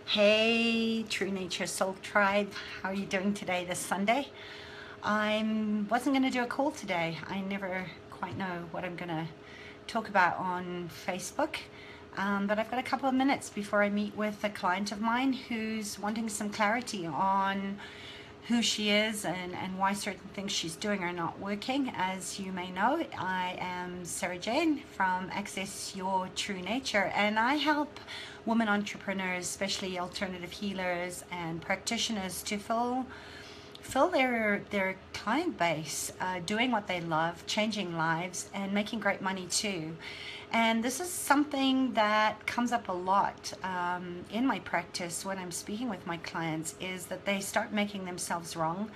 Hey, True Nature Soul Tribe, how are you doing today, this Sunday? I wasn't going to do a call today. I never quite know what I'm going to talk about on Facebook, but I've got a couple of minutes before I meet with a client of mine who's wanting some clarity on who she is and why certain things she's doing are not working. As you may know, I am Sarah Jane from Access Your True Nature, and I help women entrepreneurs, especially alternative healers and practitioners, to fill their client base, doing what they love, changing lives, and making great money too. And this is something that comes up a lot in my practice when I'm speaking with my clients, is that they start making themselves wrong.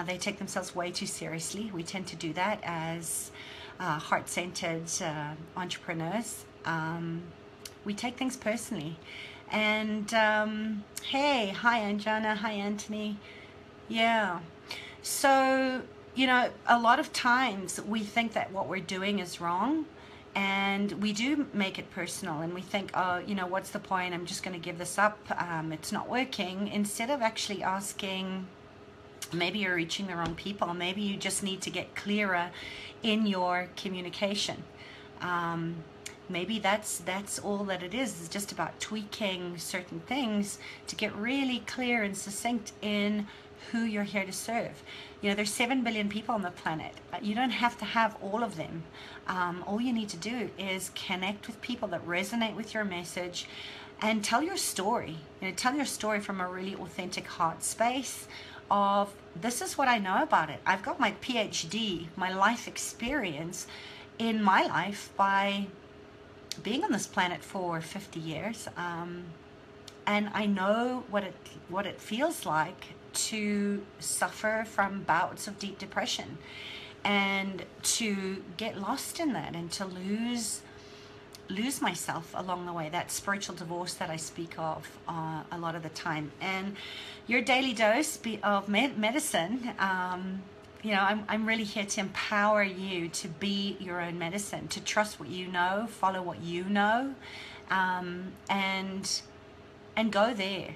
They take themselves way too seriously. We tend to do that as heart-centered entrepreneurs. We take things personally. And hey, hi Anjana, hi Anthony. Yeah. So, a lot of times we think that what we're doing is wrong, and we do make it personal, and we think, oh, what's the point? I'm just going to give this up. It's not working. Instead of actually asking, maybe you're reaching the wrong people. Maybe you just need to get clearer in your communication. Maybe that's all that it is. It's just about tweaking certain things to get really clear and succinct in who you're here to serve. There's 7 billion people on the planet. You don't have to have all of them. All you need to do is connect with people that resonate with your message and tell your story. Tell your story from a really authentic heart space of, this is what I know about it. I've got my PhD, my life experience in my life by being on this planet for 50 years. And I know what it feels like to suffer from bouts of deep depression, and to get lost in that, and to lose myself along the way. That spiritual divorce that I speak of a lot of the time. And your daily dose of medicine, I'm really here to empower you to be your own medicine, to trust what you know, follow what you know, and go there,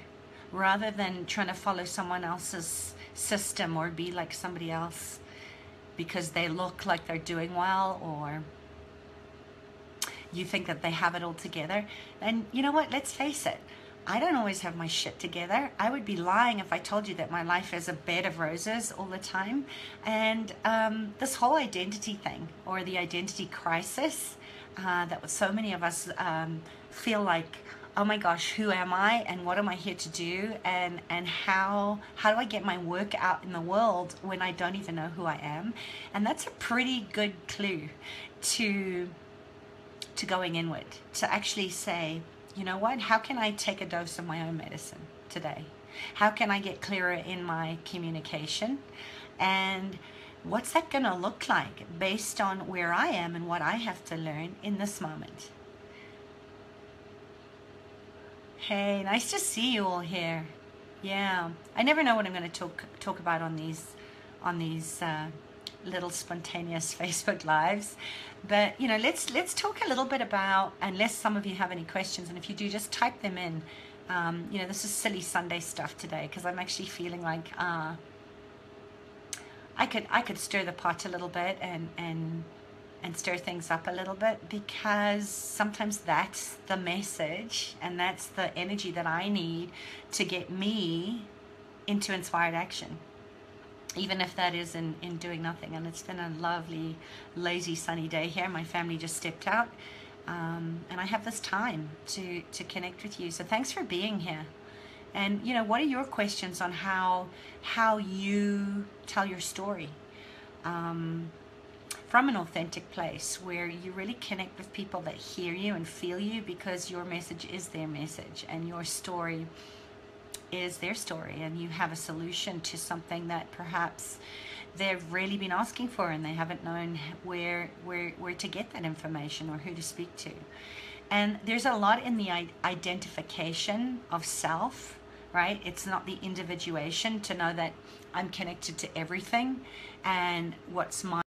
rather than trying to follow someone else's system or be like somebody else because they look like they're doing well, or you think that they have it all together. And you know what? Let's face it. I don't always have my shit together. I would be lying if I told you that my life is a bed of roses all the time. And this whole identity thing, or the identity crisis, that so many of us feel like, oh my gosh, who am I, and what am I here to do, and how do I get my work out in the world when I don't even know who I am? And that's a pretty good clue to going inward, to actually say, you know what, how can I take a dose of my own medicine today? How can I get clearer in my communication? And what's that going to look like based on where I am and what I have to learn in this moment? Hey, nice to see you all here. Yeah, I never know what I'm going to talk about on these little spontaneous Facebook lives, but let's talk a little bit about, unless some of you have any questions, and if you do, just type them in. This is silly Sunday stuff today, because I'm actually feeling like I could stir the pot a little bit and stir things up a little bit, because sometimes that's the message and that's the energy that I need to get me into inspired action, even if that is in doing nothing. And it's been a lovely, lazy, sunny day here. My family just stepped out, and I have this time to connect with you. So thanks for being here. And what are your questions on how you tell your story? From an authentic place where you really connect with people that hear you and feel you, because your message is their message and your story is their story, and you have a solution to something that perhaps they've really been asking for, and they haven't known where to get that information or who to speak to. And there's a lot in the identification of self, right? It's not the individuation, to know that I'm connected to everything, and what's mine